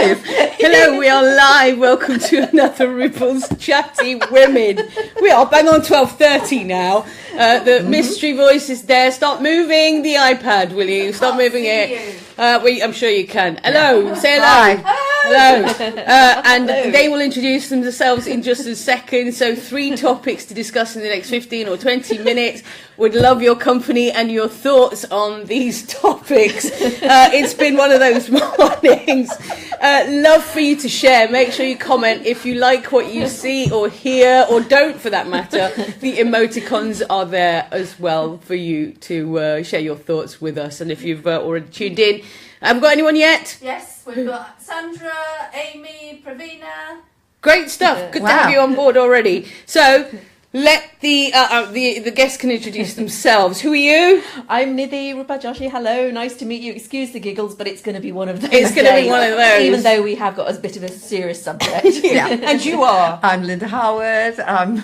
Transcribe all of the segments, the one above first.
live. Hello, we are live. Welcome to another Rupal's Chatty Women. We are bang on 12:30 now. The mystery voice is there. Stop moving the iPad, will you? Stop moving it. I'm sure you can. Hello, say hello. Hello. And they will introduce themselves in just a second. So 3 topics to discuss in the next 15 or 20 minutes. Would love your company and your thoughts on these topics. It's been one of those mornings. Love for you to share. Make sure you comment if you like what you see or hear, or don't for that matter. The emoticons are there as well for you to share your thoughts with us. And if you've already tuned in, haven't got anyone yet? Yes, we've got Sandra, Amy, Pravina. Great stuff. Good to have you on board already. So let the guests can introduce themselves. Who are you? I'm Nidhi, Rupa, Joshi. Hello, nice to meet you. Excuse the giggles, but it's going to be one of those. It's going to be one of those. Even though we have got a bit of a serious subject. Yeah. And you are? I'm Linda Harwood. I'm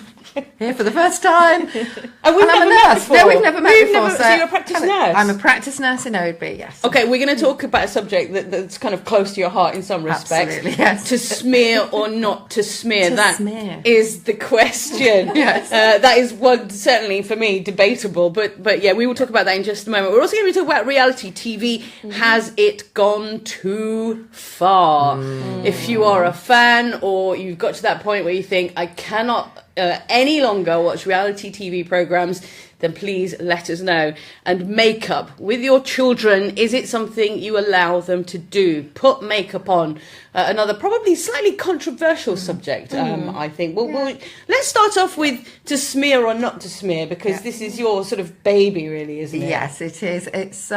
here for the first time. And I'm a nurse. No, we've never met before. So you're a practice nurse? I'm a practice nurse in Oadby, yes. Okay, we're going to talk about a subject that's kind of close to your heart in some respects. Absolutely, yes. To smear or not to smear. To smear. Is the question. Yes. That is one, certainly for me, debatable. But yeah, we will talk about that in just a moment. We're also going to talk about reality TV. Has it gone too far? If you are a fan, or you've got to that point where you think, I cannot any longer watch reality TV programs, then please let us know. And makeup with your children, is it something you allow them to do? Put makeup on. Another probably slightly controversial subject, I think. Well, let's start off with to smear or not to smear, because this is your sort of baby, really, isn't it? Yes, it is. It's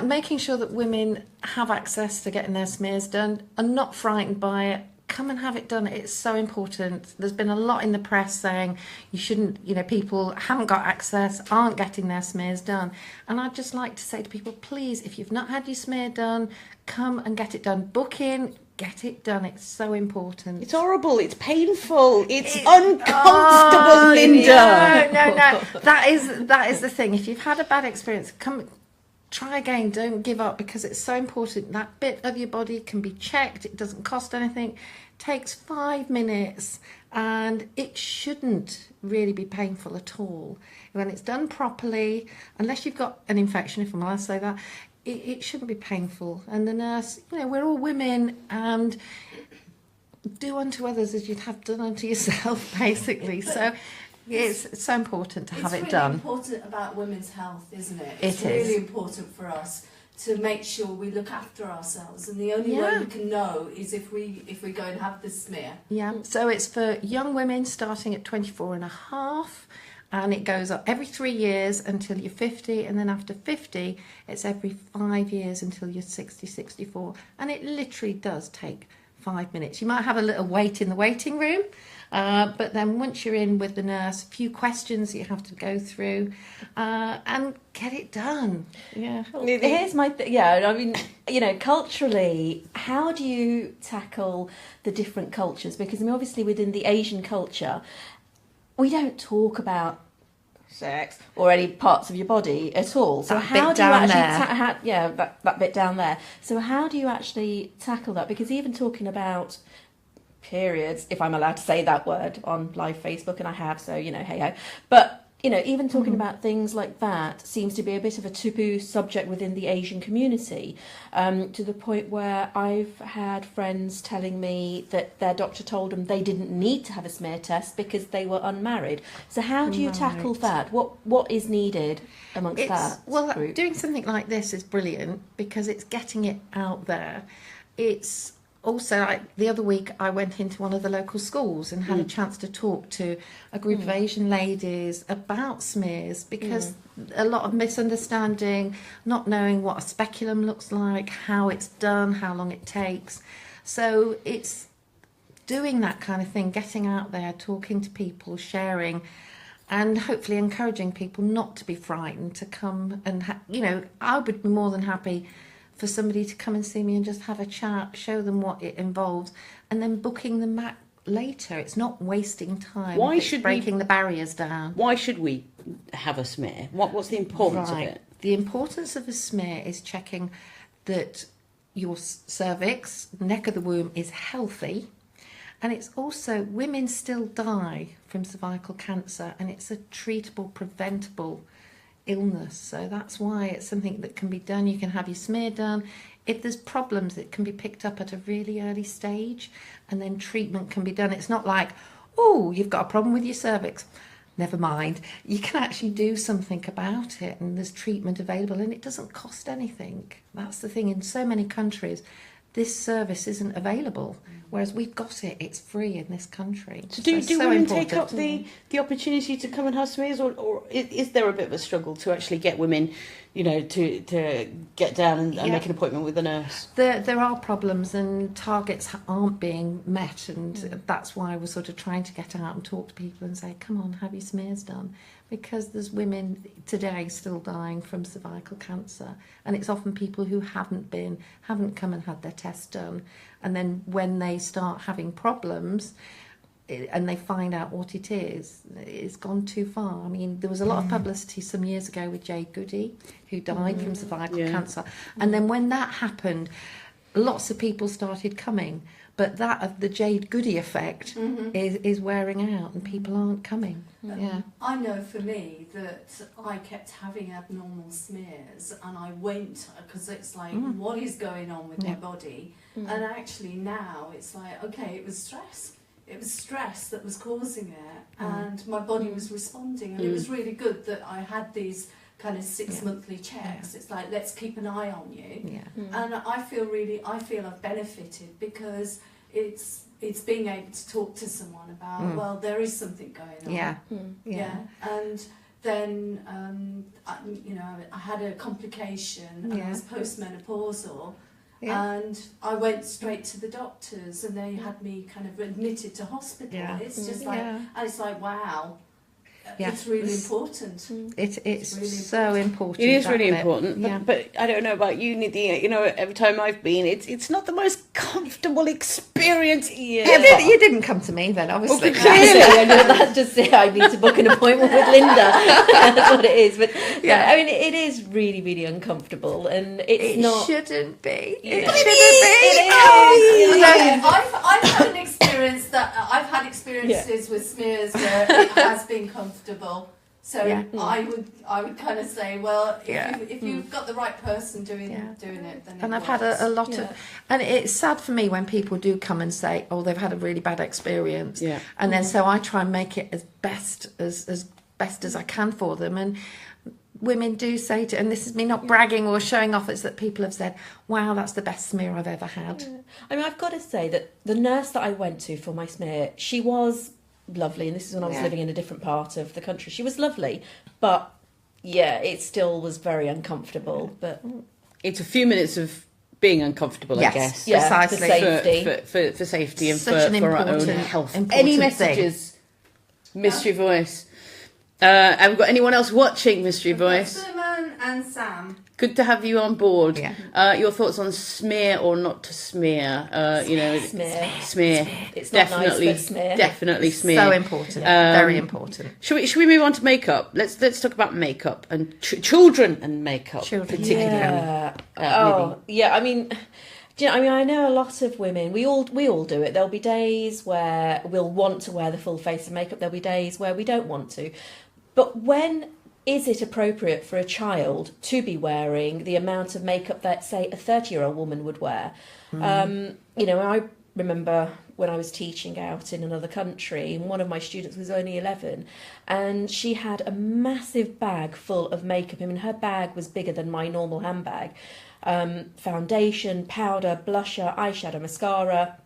making sure that women have access to getting their smears done and not frightened by it. Come and have it done. It's so important. There's been a lot in the press saying you shouldn't, people haven't got access, aren't getting their smears done. And I'd just like to say to people, please, if you've not had your smear done, come and get it done. Book in, get it done. It's so important. It's horrible. It's painful. It's uncomfortable, Linda. No. That is the thing. If you've had a bad experience, come. Try again, don't give up, because it's so important. That bit of your body can be checked. It doesn't cost anything. It takes 5 minutes, and it shouldn't really be painful at all. When it's done properly, unless you've got an infection, if I'm allowed to say that, it shouldn't be painful. And the nurse, we're all women, and do unto others as you'd have done unto yourself, basically. So it's so important to have it done. It's really important about women's health, isn't it? It's really important for us to make sure we look after ourselves, and the only way we can know is if we go and have the smear. Yeah, so it's for young women starting at 24 and a half, and it goes up every 3 years until you're 50, and then after 50 it's every 5 years until you're 60, 64, and it literally does take 5 minutes. You might have a little wait in the waiting room, but then once you're in with the nurse, a few questions you have to go through, and get it done. Yeah. Here's my culturally, how do you tackle the different cultures? Because obviously within the Asian culture, we don't talk about sex or any parts of your body at all. So how do you actually that bit down there. So how do you actually tackle that? Because even talking about periods, if I'm allowed to say that word on live Facebook, and I have, so hey ho. But even talking about things like that seems to be a bit of a taboo subject within the Asian community, to the point where I've had friends telling me that their doctor told them they didn't need to have a smear test because they were unmarried. So how do you tackle that? What is needed amongst that group? Doing something like this is brilliant because it's getting it out there. It's also, like the other week, I went into one of the local schools and had a chance to talk to a group of Asian ladies about smears, because a lot of misunderstanding, not knowing what a speculum looks like, how it's done, how long it takes. So it's doing that kind of thing, getting out there, talking to people, sharing, and hopefully encouraging people not to be frightened, to come and, I would be more than happy for somebody to come and see me and just have a chat, show them what it involves, and then booking them back later. It's not wasting time. Why should breaking the barriers down? Why should we have a smear? What's the importance of it? The importance of a smear is checking that your cervix, neck of the womb is healthy. And it's also, women still die from cervical cancer, and it's a treatable, preventable illness. So that's why it's something that can be done. You can have your smear done. If there's problems, it can be picked up at a really early stage, and then treatment can be done. It's not like, oh, you've got a problem with your cervix. Never mind. You can actually do something about it, and there's treatment available, and it doesn't cost anything. That's the thing. In so many countries, this service isn't available, whereas we've got it. It's free in this country. So do it's so women important. take up the opportunity to come and have smears, or is there a bit of a struggle to actually get women, to get down and make an appointment with a nurse? There are problems, and targets aren't being met, and that's why we're sort of trying to get out and talk to people and say, come on, have your smears done, because there's women today still dying from cervical cancer, and it's often people who haven't come and had their test done, and then when they start having problems and they find out what it is, it's gone too far. I mean, there was a lot of publicity some years ago with Jade Goody, who died from cervical cancer. And then when that happened, lots of people started coming. But that of the Jade Goody effect is wearing out, and people aren't coming. I know for me that I kept having abnormal smears, and I went because it's like, what is going on with my body? And actually now it's like, okay, it was stress. It was stress that was causing it, and my body was responding, and it was really good that I had these kind of 6 monthly checks. It's like, let's keep an eye on you. And I feel I've benefited, because it's being able to talk to someone about, well, there is something going on. And then I had a complication, and I was postmenopausal. And I went straight to the doctors, and they had me kind of admitted to hospital. It's just like, and it's like, wow, it's really important. It's really so important. It is really important, but I don't know about you, Nidhi. Every time I've been, it's not the most comfortable experience ever. You didn't come to me then, obviously. That's just it. I need to book an appointment with Linda. That's what it is. But I mean, it is really, really uncomfortable, and it shouldn't be. It is. I've had an experience I've had experiences with smears where it has been comfortable. So I would kind of say, well, if you've got the right person doing it, then and I've had a lot of, and it's sad for me when people do come and say, oh, they've had a really bad experience, and then so I try and make it as best as I can for them, and women do say to, and this is me not bragging or showing off, it's that people have said, wow, that's the best smear I've ever had. I mean, I've got to say that the nurse that I went to for my smear, she was lovely, and this is when I was living in a different part of the country. She was lovely, but it still was very uncomfortable. But it's a few minutes of being uncomfortable, I guess. Precisely. For safety. For safety and for our own health. Any messages, Mystery Voice? Have we got anyone else watching Mystery Voice? Simon and Sam. Good to have you on board. Your thoughts on smear or not to smear? Smear. It's definitely, not nice, but smear. Definitely smear. So important, very important. Should we move on to makeup? Let's talk about makeup and children and makeup, particularly. I mean. I know a lot of women, we all do it. There'll be days where we'll want to wear the full face of makeup. There'll be days where we don't want to. But when is it appropriate for a child to be wearing the amount of makeup that, say, a 30-year-old woman would wear? I remember when I was teaching out in another country, and one of my students was only 11, and she had a massive bag full of makeup. I mean, her bag was bigger than my normal handbag. Foundation, powder, blusher, eyeshadow, mascara,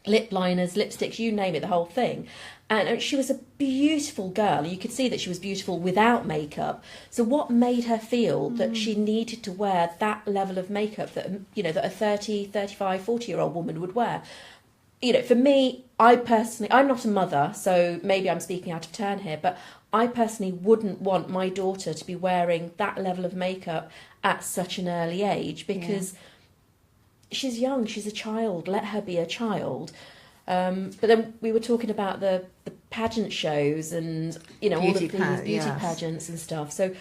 lip liners, lipsticks, you name it, the whole thing. And she was a beautiful girl. You could see that she was beautiful without makeup. So what made her feel that she needed to wear that level of makeup that, that a 30, 35, 40-year-old woman would wear? For me, I'm not a mother, so maybe I'm speaking out of turn here, but I personally wouldn't want my daughter to be wearing that level of makeup at such an early age, because she's young, she's a child, let her be a child. But then we were talking about the pageant shows and, all of these beauty pageants and stuff. So,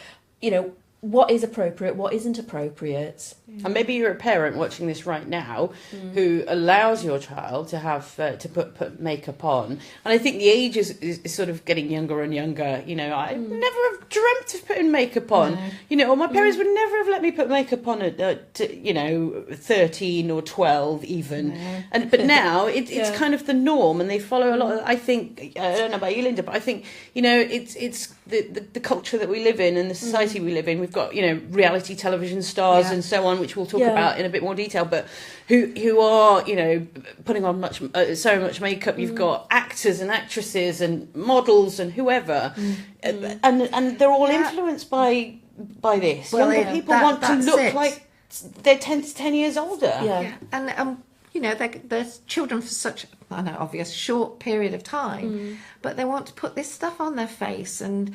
what is appropriate, what isn't appropriate. And maybe you're a parent watching this right now who allows your child to have to put makeup on. And I think the age is sort of getting younger and younger. You know, I never have dreamt of putting makeup on. No. You know, or my parents would never have let me put makeup on at 13 or 12 even. No. But now it's kind of the norm, and they follow a lot of, I think, I don't know about you, Linda, but I think, you know, it's the culture that we live in and the society we live in. We've got, you know, reality television stars and so on, which we'll talk about in a bit more detail, but who are, you know, putting on so much makeup. You've got actors and actresses and models and whoever, and they're all influenced by this. Well, Younger people want to look it. like they're 10 to 10 years older. Yeah. And you know, they're children for such, I know, obvious short period of time, but they want to put this stuff on their face, and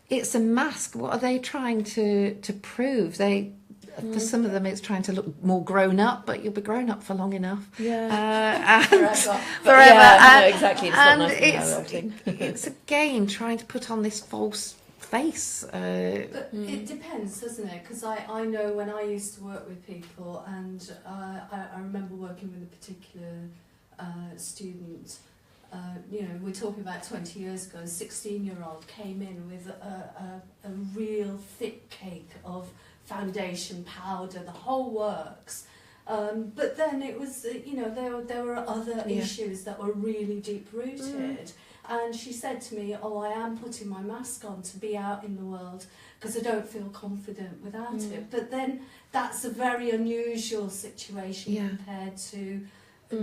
it's a mask. What are they trying to prove? For some of them, it's trying to look more grown up, but you'll be grown up for long enough. Yeah. And Forever. forever. No, exactly. It's not And nice to know, it's again trying to put on this false face. But it depends, doesn't it? Because I know when I used to work with people, and I remember working with a particular student. You know, we're talking about 20 years ago. A 16-year-old came in with a real thick cake of foundation, powder, the whole works. But then it was, you know, there were other issues that were really deep-rooted. And she said to me, I am putting my mask on to be out in the world because I don't feel confident without it. But then that's a very unusual situation compared to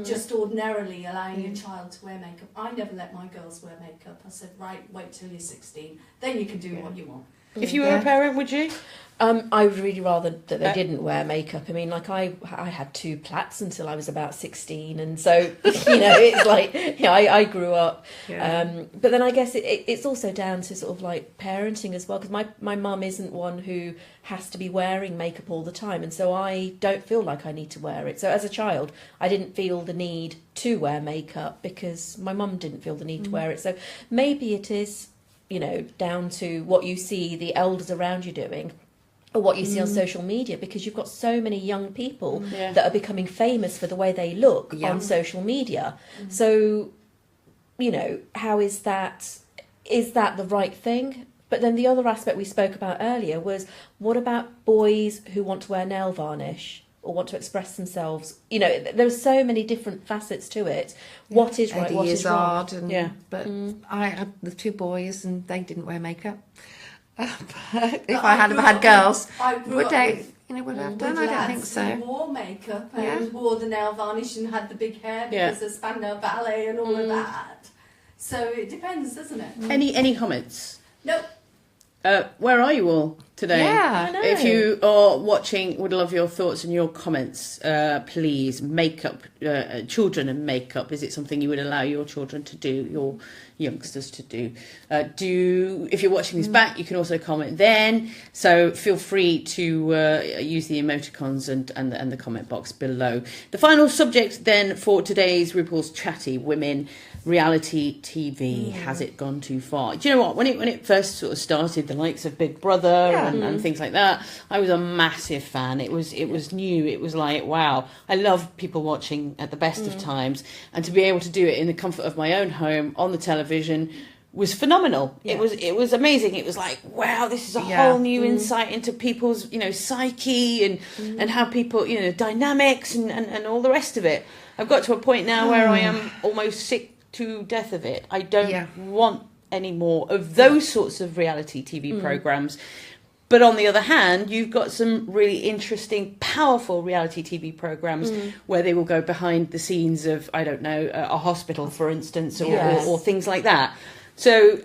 just ordinarily allowing your child to wear makeup. I never let my girls wear makeup. I said, right, wait till you're 16, then you can do what you want. If you were a parent, would you? I would really rather that they didn't wear makeup. I mean, like I had 2 plaits until I was about 16, and so you know, it's like, you know, I grew up. But then I guess it's also down to sort of like parenting as well, because my mum isn't one who has to be wearing makeup all the time, and so I don't feel like I need to wear it. So as a child, I didn't feel the need to wear makeup because my mum didn't feel the need to wear it. So maybe it is, you know, down to what you see the elders around you doing, or what you see on social media, because you've got so many young people that are becoming famous for the way they look on social media. So, you know, how is that the right thing? But then the other aspect we spoke about earlier was, what about boys who want to wear nail varnish or want to express themselves? You know, there's so many different facets to it. What is right, what is wrong? But I had the 2 boys and they didn't wear makeup. But if I had had girls, would they? You know, would I have done? I don't think so. Who wore makeup and wore the nail varnish and had the big hair because of Spandau Ballet and all of that. So it depends, doesn't it? Any comments? Nope. Where are you all today? Yeah, I know. If you are watching, would love your thoughts and your comments. Please, makeup, children and makeup. Is it something you would allow your children to do, your youngsters to do? If you're watching this back, you can also comment then. So feel free to use the emoticons and the comment box below. The final subject then for today's RuPaul's Chatty Women, reality TV. Has it gone too far? Do you know what? When it first sort of started, the likes of Big Brother and things like that, I was a massive fan. It was new. It was like, wow. I love people watching at the best of times, and to be able to do it in the comfort of my own home on the television was phenomenal. It was amazing. It was like, wow, this is a whole new insight into people's, you know, psyche and how people, you know, dynamics and all the rest of it. I've got to a point now where I am almost sick to death of it. I don't want any more of those sorts of reality TV programs. But on the other hand, you've got some really interesting, powerful reality TV programs where they will go behind the scenes of, I don't know, a hospital, for instance, or things like that. So,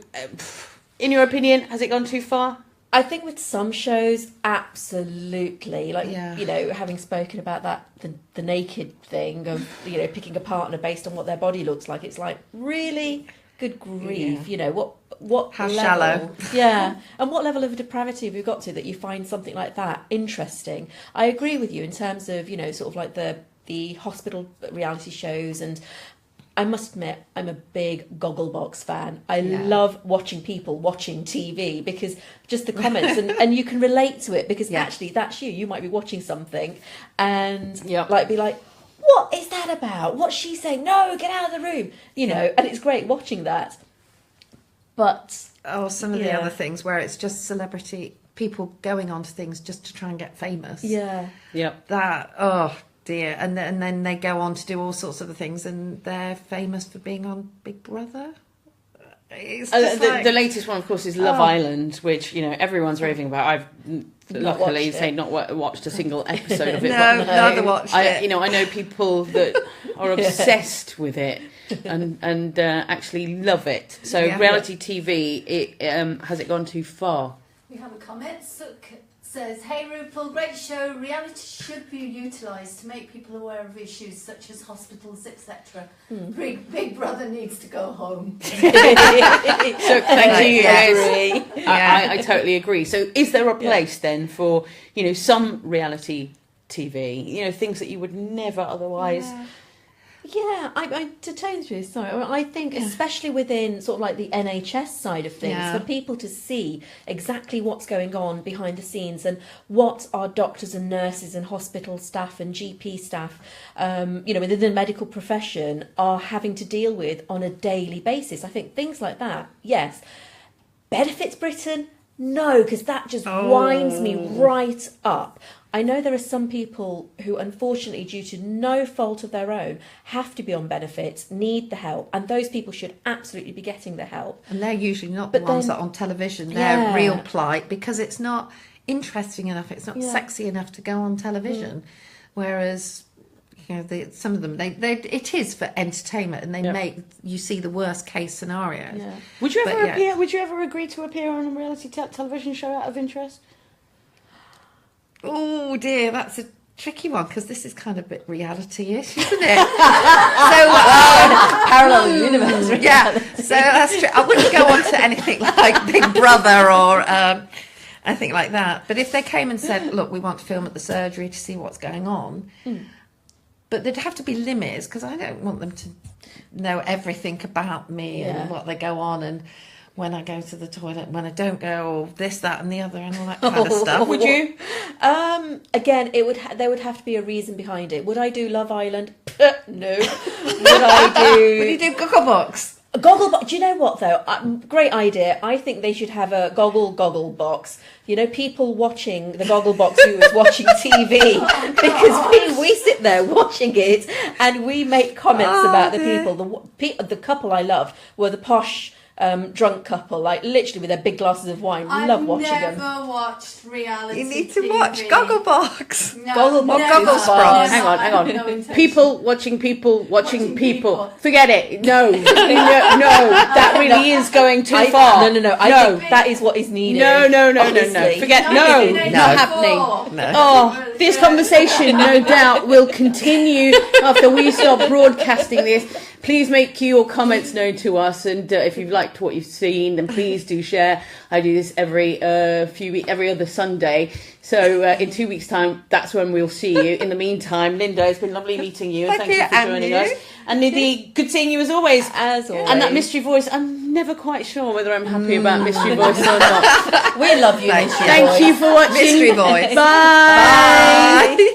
in your opinion, has it gone too far? I think with some shows, absolutely. Like, you know, having spoken about that, the naked thing of, you know, picking a partner based on what their body looks like, it's like, really? Good grief. You know, what how level, shallow. And what level of depravity have you got to that you find something like that interesting? I agree with you in terms of, you know, sort of like the hospital reality shows, and I must admit, I'm a big Gogglebox fan. I Yeah. love watching people watching TV because just the comments and you can relate to it because actually that's you. You might be watching something and be like, what is that about? What's she saying? No, get out of the room. You know, and it's great watching that. But some of the other things where it's just celebrity people going on to things just to try and get famous. Yeah. Yep. That, oh dear. And then they go on to do all sorts of other things and they're famous for being on Big Brother. It's just the latest one, of course, is Love Island, which, you know, everyone's raving about. I've luckily not watched a single episode of it. No, neither watched it. You know, I know people that are obsessed with it and actually love it. So reality TV, has it gone too far? We have a comment. Sook says, "Hey Rupal, great show. Reality should be utilised to make people aware of issues such as hospitals, etc. Big Brother needs to go home." So thank you. Agree. I totally agree. So is there a place then for, you know, some reality TV, you know, things that you would never otherwise... Yeah, to tell you the truth, sorry, I think especially within sort of like the NHS side of things, for people to see exactly what's going on behind the scenes and what our doctors and nurses and hospital staff and GP staff, you know, within the medical profession are having to deal with on a daily basis. I think things like that, yes. Benefits Britain? No, because that just winds me right up. I know there are some people who, unfortunately, due to no fault of their own, have to be on benefits, need the help, and those people should absolutely be getting the help. And they're usually not the ones that are on television. They're real plight because it's not interesting enough, it's not sexy enough to go on television. Whereas, you know, some of them, it is for entertainment, and they make you see the worst case scenarios. Yeah. Would you ever appear? Would you ever agree to appear on a reality television show out of interest? Oh dear, that's a tricky one because this is kind of a bit reality-ish, isn't it? Parallel universe. Yeah, so that's true. I wouldn't go on to anything like Big Brother or anything like that. But if they came and said, "Look, we want to film at the surgery to see what's going on," but there'd have to be limits because I don't want them to know everything about me and what they go on and when I go to the toilet, when I don't go, or this, that, and the other, and all that kind of stuff. Would you? Again, there would have to be a reason behind it. Would I do Love Island? No. Would I do? Would you do Gogglebox? Gogglebox. Do you know what though? Great idea. I think they should have a goggle box. You know, people watching the Gogglebox who is watching TV because we sit there watching it and we make comments about the people. The couple I loved were the posh. Drunk couple, like literally with their big glasses of wine. Love watching them. I've never watched reality. You need to TV. watch Gogglebox. No, Gogglebox. Hang on. No intention. People watching people. Forget it. No, that really is going too far. No. I think that is what is needed. No. Honestly. Forget not happening. No. Oh, this conversation no doubt will continue after we stop broadcasting this. Please make your comments known to us, and if you've liked what you've seen, then please do share. I do this every other Sunday. So in 2 weeks' time, that's when we'll see you. In the meantime, Linda, it's been lovely meeting you, and thank you for joining us. And Nidhi, good seeing you as always. As always. And that mystery voice, I'm never quite sure whether I'm happy about mystery voice or not. We love you, mystery voice. Thank you for watching. Mystery voice. Bye. Bye.